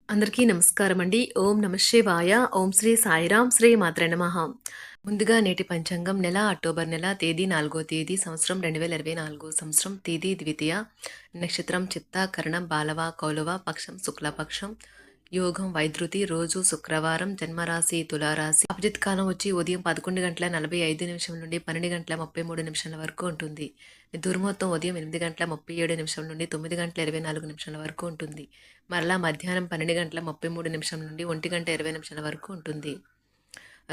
అందరికీ నమస్కారం అండి. ఓం నమః శివాయ. ఓం శ్రీ సాయిరాం శ్రీ మాత్రే నమః. ముందుగా నేటి పంచాంగం నెల అక్టోబర్ నెల తేదీ 4వ తేదీ సంవత్సరం 2024 సంవత్సరం తేదీ ద్వితీయ నక్షత్రం చిత్త కరణం బాలవ కౌలవ పక్షం శుక్లపక్షం యోగం వైద్యుతి రోజు శుక్రవారం జన్మరాశి తులారాశి అభిజిత్ కాలం వచ్చి ఉదయం 11:45 నుండి 12:33 వరకు ఉంటుంది. దుర్ముహూర్తం ఉదయం 8:37 నుండి 9:24 వరకు ఉంటుంది. మరలా మధ్యాహ్నం 12:33 నుండి 1:20 వరకు ఉంటుంది.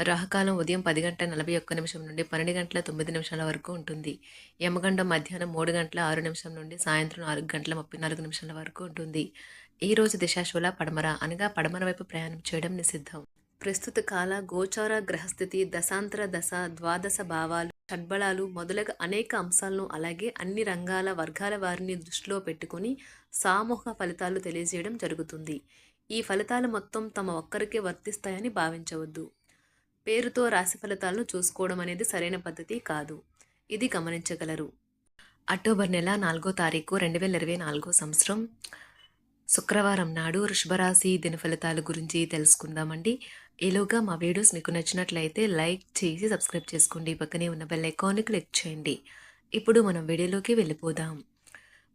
రాహుకాలం ఉదయం 10:41 నుండి 12:09 వరకు ఉంటుంది. యమగండం మధ్యాహ్నం 3:06 నుండి సాయంత్రం 4:34 వరకు ఉంటుంది. ఈ రోజు దిశాశూల పడమర అనగా పడమర వైపు ప్రయాణం చేయడం నిషిద్ధం. ప్రస్తుత కాల గోచార గ్రహస్థితి దశాంతర దశ ద్వాదశ భావాలు షడ్బలాలు మొదలగు అనేక అంశాలను అలాగే అన్ని రంగాల వర్గాల వారిని దృష్టిలో పెట్టుకుని సామూహిక ఫలితాలు తెలియజేయడం జరుగుతుంది. ఈ ఫలితాలు మొత్తం తమ ఒక్కరికే వర్తిస్తాయని భావించవద్దు. పేరుతో రాశి ఫలితాలను చూసుకోవడం అనేది సరైన పద్ధతి కాదు. ఇది గమనించగలరు. అక్టోబర్ నెల 4వ తారీఖు 2024 సంవత్సరం శుక్రవారం నాడు వృషభరాశి దిన ఫలితాల గురించి తెలుసుకుందామండి. ఈలోగా మా వీడియోస్ మీకు నచ్చినట్లయితే లైక్ చేసి సబ్స్క్రైబ్ చేసుకోండి. పక్కనే ఉన్న బెల్ ఐకాన్ని క్లిక్ చేయండి. ఇప్పుడు మనం వీడియోలోకి వెళ్ళిపోదాం.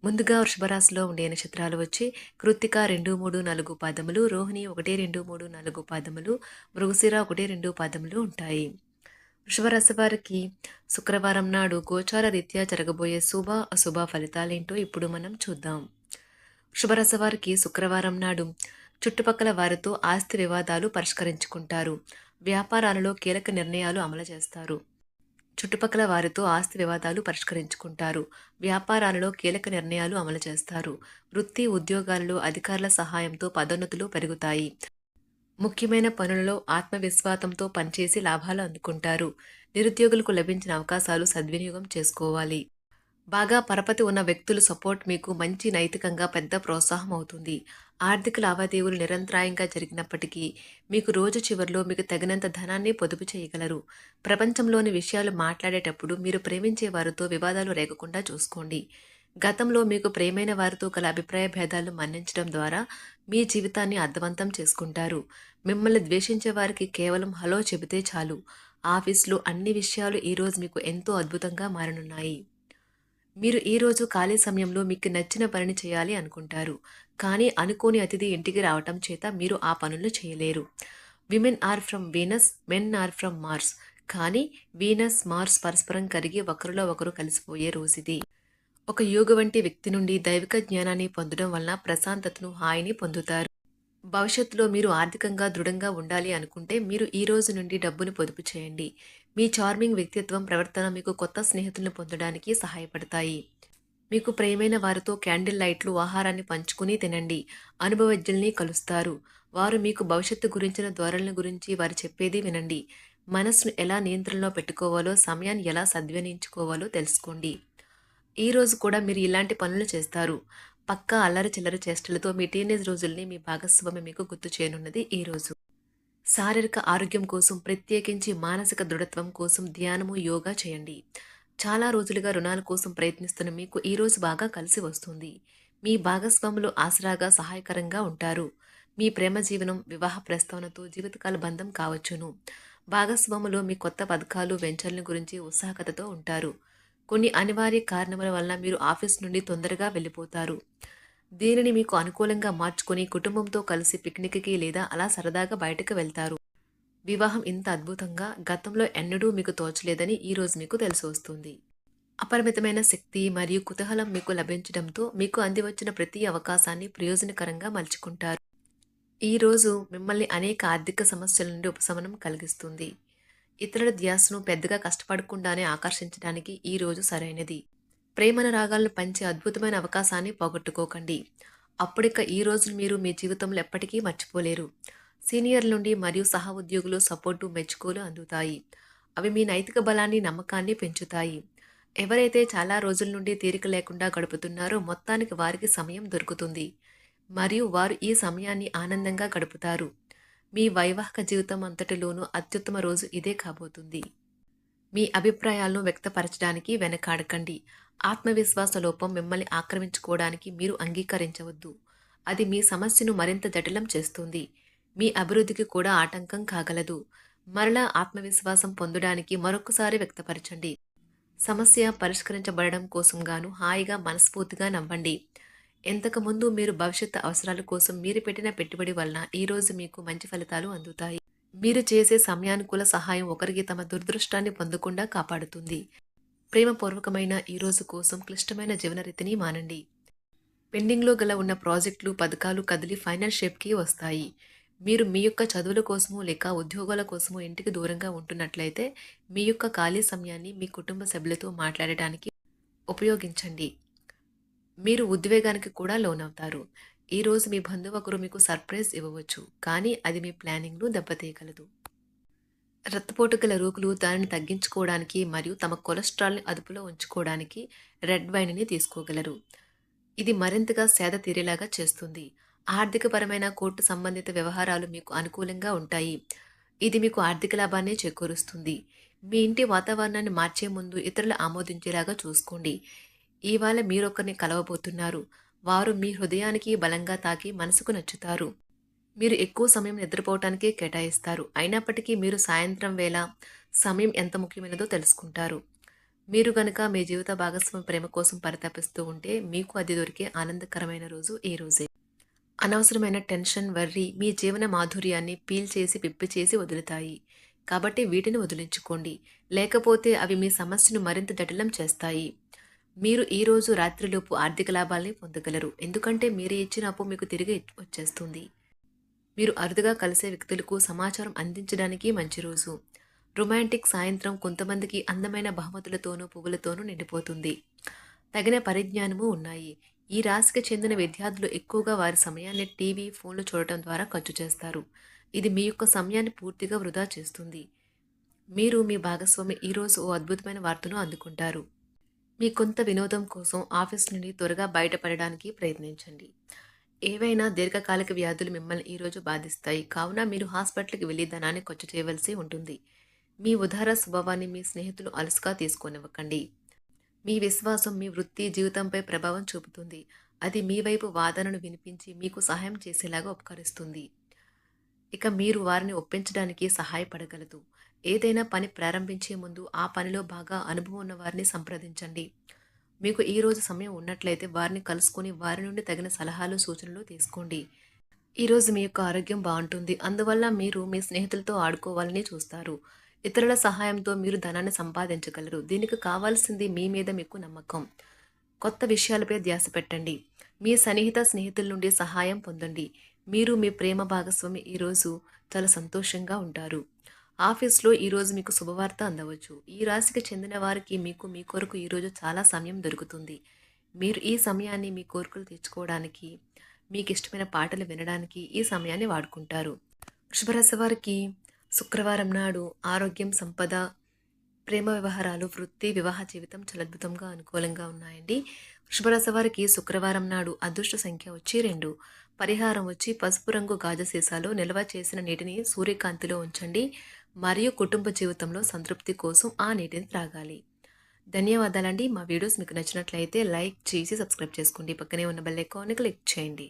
ముందుగా వృషభరాశిలో ఉండే నక్షత్రాలు వచ్చి కృత్తిక 2, 3, 4 పాదములు, రోహిణి 1, 2, 3, 4 పాదములు, మృగశిర 1, 2 పాదములు ఉంటాయి. వృషభరాశి వారికి శుక్రవారం నాడు గోచార రీత్యా జరగబోయే శుభ అశుభ ఫలితాలేంటో ఇప్పుడు మనం చూద్దాం. వృషభరాశి వారికి శుక్రవారం నాడు చుట్టుపక్కల వారితో ఆస్తి వివాదాలు పరిష్కరించుకుంటారు. వ్యాపారాలలో కీలక నిర్ణయాలు అమలు చేస్తారు. చుట్టుపక్కల వారితో ఆస్తి వివాదాలు పరిష్కరించుకుంటారు. వ్యాపారాలలో కీలక నిర్ణయాలు అమలు చేస్తారు. వృత్తి ఉద్యోగాలలో అధికారుల సహాయంతో పదోన్నతులు పెరుగుతాయి. ముఖ్యమైన పనులలో ఆత్మవిశ్వాసంతో పనిచేసి లాభాలు అందుకుంటారు. నిరుద్యోగులకు లభించిన అవకాశాలు సద్వినియోగం చేసుకోవాలి. బాగా పరపతి ఉన్న వ్యక్తుల సపోర్ట్ మీకు మంచి నైతికంగా పెద్ద ప్రోత్సాహం అవుతుంది. ఆర్థిక లావాదేవీలు నిరంతరాయంగా జరిగినప్పటికీ మీకు రోజు చివరిలో మీకు తగినంత ధనాన్ని పొదుపు చేయగలరు. ప్రపంచంలోని విషయాలు మాట్లాడేటప్పుడు మీరు ప్రేమించే వారితో వివాదాలు రేగకుండా చూసుకోండి. గతంలో మీకు ప్రేమైన వారితో గల అభిప్రాయ భేదాలను మన్నించడం ద్వారా మీ జీవితాన్ని అర్థవంతం చేసుకుంటారు. మిమ్మల్ని ద్వేషించే వారికి కేవలం హలో చెబితే చాలు. ఆఫీసులో అన్ని విషయాలు ఈరోజు మీకు ఎంతో అద్భుతంగా మారనున్నాయి. మీరు ఈరోజు ఖాళీ సమయంలో మీకు నచ్చిన పనిని చేయాలి అనుకుంటారు. కానీ అనుకోని అతిథి ఇంటికి రావటం చేత మీరు ఆ పనులు చేయలేరు. Women are from Venus, men are from Mars. కానీ వీనస్ మార్స్ పరస్పరం కరిగి ఒకరిలో ఒకరు కలిసిపోయే రోజుది. ఒక యోగి వంటి వ్యక్తి నుండి దైవిక జ్ఞానాన్ని పొందడం వలన ప్రశాంతతను హాయిని పొందుతారు. భవిష్యత్తులో మీరు ఆర్థికంగా దృఢంగా ఉండాలి అనుకుంటే మీరు ఈ రోజు నుండి డబ్బును పొదుపు చేయండి. మీ చార్మింగ్ వ్యక్తిత్వం ప్రవర్తన మీకు కొత్త స్నేహితులను పొందడానికి సహాయపడతాయి. మీకు ప్రియమైన వారితో క్యాండిల్ లైట్లు ఆహారాన్ని పంచుకుని తినండి. అనుభవజ్ఞుల్ని కలుస్తారు. వారు మీకు భవిష్యత్తు గురించిన ధోరణుల గురించి వారు చెప్పేది వినండి. మనస్సును ఎలా నియంత్రణలో పెట్టుకోవాలో సమయాన్ని ఎలా సద్వినియోగించుకోవాలో తెలుసుకోండి. ఈ రోజు కూడా మీరు ఇలాంటి పనులు చేస్తారు. పక్కా అల్లరి చిల్లర చేష్టలతో మీ టీనేజ్ రోజుల్ని మీ భాగస్వామి మీకు గుర్తు చేయనున్నది ఈ రోజు. శారీరక ఆరోగ్యం కోసం ప్రత్యేకించి మానసిక దృఢత్వం కోసం ధ్యానము యోగా చేయండి. చాలా రోజులుగా రుణాల కోసం ప్రయత్నిస్తున్న మీకు ఈ రోజు బాగా కలిసి వస్తుంది. మీ భాగస్వాములు ఆసరాగా సహాయకరంగా ఉంటారు. మీ ప్రేమ జీవనం వివాహ ప్రస్తావనతో జీవితకాల బంధం కావచ్చును. భాగస్వాములు మీ కొత్త పథకాలు వెంచర్ల గురించి ఉత్సాహకతతో ఉంటారు. కొన్ని అనివార్య కారణముల వలన మీరు ఆఫీస్ నుండి తొందరగా వెళ్ళిపోతారు. దీనిని మీకు అనుకూలంగా మార్చుకొని కుటుంబంతో కలిసి పిక్నిక్కి లేదా అలా సరదాగా బయటకు వెళ్తారు. వివాహం ఇంత అద్భుతంగా గతంలో ఎన్నడూ మీకు తోచలేదని ఈరోజు మీకు తెలిసి వస్తుంది. అపరిమితమైన శక్తి మరియు కుతూహలం మీకు లభించడంతో మీకు అందివచ్చిన ప్రతి అవకాశాన్ని ప్రయోజనకరంగా మలుచుకుంటారు. ఈరోజు మిమ్మల్ని అనేక ఆర్థిక సమస్యల నుండి ఉపశమనం కలిగిస్తుంది. ఇతరుల ధ్యాసను పెద్దగా కష్టపడకుండానే ఆకర్షించడానికి ఈ రోజు సరైనది. ప్రేమన రాగాలను పంచే అద్భుతమైన అవకాశాన్ని పోగొట్టుకోకండి. అప్పుడిక ఈ రోజు మీరు మీ జీవితంలో ఎప్పటికీ మర్చిపోలేరు. సీనియర్ల నుండి మరియు సహ ఉద్యోగులు సపోర్టు మెచ్చుకోలు అందుతాయి. అవి మీ నైతిక బలాన్ని నమ్మకాన్ని పెంచుతాయి. ఎవరైతే చాలా రోజుల నుండి తీరిక లేకుండా గడుపుతున్నారో మొత్తానికి వారికి సమయం దొరుకుతుంది మరియు వారు ఈ సమయాన్ని ఆనందంగా గడుపుతారు. మీ వైవాహిక జీవితం అంతటిలోనూ అత్యుత్తమ రోజు ఇదే కాబోతుంది. మీ అభిప్రాయాలను వ్యక్తపరచడానికి వెనకాడకండి. ఆత్మవిశ్వాస లోపం మిమ్మల్ని ఆక్రమించుకోవడానికి మీరు అంగీకరించవద్దు. అది మీ సమస్యను మరింత జటిలం చేస్తుంది. మీ అభివృద్ధికి కూడా ఆటంకం కాగలదు. మరలా ఆత్మవిశ్వాసం పొందడానికి మరొకసారి వ్యక్తపరచండి. సమస్య పరిష్కరించబడడం కోసం గాను హాయిగా మనస్ఫూర్తిగా నవ్వండి. ఇంతకుముందు మీరు భవిష్యత్తు అవసరాల కోసం మీరు పెట్టిన పెట్టుబడి వలన ఈరోజు మీకు మంచి ఫలితాలు అందుతాయి. మీరు చేసే సమయానుకూల సహాయం ఒకరికి తమ దురదృష్టాన్ని పొందకుండా కాపాడుతుంది. ప్రేమపూర్వకమైన ఈ రోజు కోసం క్లిష్టమైన జీవనరీతిని మానండి. పెండింగ్లో గల ఉన్న ప్రాజెక్టులు పథకాలు కదిలి ఫైనల్ షేప్కి వస్తాయి. మీరు మీ యొక్క చదువుల కోసమో లేక ఉద్యోగాల కోసమో ఇంటికి దూరంగా ఉంటున్నట్లయితే మీ యొక్క ఖాళీ సమయాన్ని మీ కుటుంబ సభ్యులతో మాట్లాడటానికి ఉపయోగించండి. మీరు ఉద్వేగానికి కూడా లోనవుతారు. ఈరోజు మీ బంధువు ఒకరు మీకు సర్ప్రైజ్ ఇవ్వవచ్చు, కానీ అది మీ ప్లానింగ్ను దెబ్బతీయగలదు. రక్తపోటు గల రోగులు దానిని తగ్గించుకోవడానికి మరియు తమ కొలెస్ట్రాల్ని అదుపులో ఉంచుకోవడానికి రెడ్ వైన్ని తీసుకోగలరు. ఇది మరింతగా సేద తీరేలాగా చేస్తుంది. ఆర్థికపరమైన కోర్టు సంబంధిత వ్యవహారాలు మీకు అనుకూలంగా ఉంటాయి. ఇది మీకు ఆర్థిక లాభాన్ని చేకూరుస్తుంది. మీ ఇంటి వాతావరణాన్ని మార్చే ముందు ఇతరులు ఆమోదించేలాగా చూసుకోండి. ఇవాళ మీరొకరిని కలవబోతున్నారు. వారు మీ హృదయానికి బలంగా తాకి మనసుకు నచ్చుతారు. మీరు ఎక్కువ సమయం నిద్రపోవటానికే కేటాయిస్తారు. అయినప్పటికీ మీరు సాయంత్రం వేళ సమయం ఎంత ముఖ్యమైనదో తెలుసుకుంటారు. మీరు గనుక మీ జీవిత భాగస్వామి ప్రేమ కోసం పరితపిస్తూ ఉంటే మీకు అది దొరికే ఆనందకరమైన రోజు ఈ రోజే. అనవసరమైన టెన్షన్, వర్రీ మీ జీవన మాధుర్యాన్ని పీల్చేసి పిప్పి చేసి వదులుతాయి. కాబట్టి వీటిని వదిలించుకోండి. లేకపోతే అవి మీ సమస్యను మరింత జటిలం చేస్తాయి. మీరు ఈ రోజు రాత్రిలోపు ఆర్థిక లాభాల్ని పొందగలరు. ఎందుకంటే మీరు ఇచ్చిన అప్పు మీకు తిరిగి వచ్చేస్తుంది. మీరు అరుదుగా కలిసే వ్యక్తులకు సమాచారం అందించడానికి మంచి రోజు. రొమాంటిక్ సాయంత్రం కొంతమందికి అందమైన బహుమతులతోనూ పువ్వులతోనూ నిండిపోతుంది. తగిన పరిజ్ఞానము ఉన్నాయి. ఈ రాశికి చెందిన విద్యార్థులు ఎక్కువగా వారి సమయాన్ని టీవీ, ఫోన్లు చూడటం ద్వారా ఖర్చు చేస్తారు. ఇది మీ యొక్క సమయాన్ని పూర్తిగా వృధా చేస్తుంది. మీరు మీ భాగస్వామి ఈరోజు ఓ అద్భుతమైన వార్తను అందుకుంటారు. మీ కొంత వినోదం కోసం ఆఫీస్ నుండి త్వరగా బయటపడడానికి ప్రయత్నించండి. ఏవైనా దీర్ఘకాలిక వ్యాధులు మిమ్మల్ని ఈరోజు బాధిస్తాయి. కావున మీరు హాస్పిటల్కి వెళ్ళి ధనాన్ని ఖర్చు చేయవలసి ఉంటుంది. మీ ఉదార స్వభావాన్ని మీ స్నేహితులు అలసుగా తీసుకోనివ్వకండి. మీ విశ్వాసం మీ వృత్తి జీవితంపై ప్రభావం చూపుతుంది. అది మీ వైపు వాదనను వినిపించి మీకు సహాయం చేసేలాగా ఉపకరిస్తుంది. ఇక మీరు వారిని ఒప్పించడానికి సహాయపడగలదు. ఏదైనా పని ప్రారంభించే ముందు ఆ పనిలో బాగా అనుభవం ఉన్న వారిని సంప్రదించండి. మీకు ఈరోజు సమయం ఉన్నట్లయితే వారిని కలుసుకొని వారి నుండి తగిన సలహాలు సూచనలు తీసుకోండి. ఈరోజు మీ యొక్క ఆరోగ్యం బాగుంటుంది. అందువల్ల మీరు మీ స్నేహితులతో ఆడుకోవాలని చూస్తారు. ఇతరుల సహాయంతో మీరు ధనాన్ని సంపాదించగలరు. దీనికి కావాల్సింది మీ మీద మీకు నమ్మకం. కొత్త విషయాలపై ధ్యాస పెట్టండి. మీ సన్నిహిత స్నేహితుల నుండి సహాయం పొందండి. మీరు మీ ప్రేమ భాగస్వామి ఈరోజు చాలా సంతోషంగా ఉంటారు. ఆఫీస్లో ఈరోజు మీకు శుభవార్త అందవచ్చు. ఈ రాశికి చెందిన వారికి మీకు మీ కొరకు ఈరోజు చాలా సమయం దొరుకుతుంది. మీరు ఈ సమయాన్ని మీ కోరికలు తీర్చుకోవడానికి, మీకు ఇష్టమైన పాటలు వినడానికి ఈ సమయాన్ని వాడుకుంటారు. వృషభరాశి వారికి శుక్రవారం నాడు ఆరోగ్యం, సంపద, ప్రేమ వ్యవహారాలు, వృత్తి, వివాహ జీవితం చాలా అద్భుతంగా అనుకూలంగా ఉన్నాయండి. వృషభరాశి వారికి శుక్రవారం నాడు అదృష్ట సంఖ్య వచ్చి 2. పరిహారం వచ్చి పసుపు రంగు గాజు సీసాలో నిల్వ చేసిన నీటిని సూర్యకాంతిలో ఉంచండి మరియు కుటుంబ జీవితంలో సంతృప్తి కోసం ఆ నీటిని త్రాగాలి. ధన్యవాదాలండి. మా వీడియోస్ మీకు నచ్చినట్లయితే లైక్ చేసి సబ్స్క్రైబ్ చేసుకోండి. పక్కనే ఉన్న బెల్ ఐకాన్ని క్లిక్ చేయండి.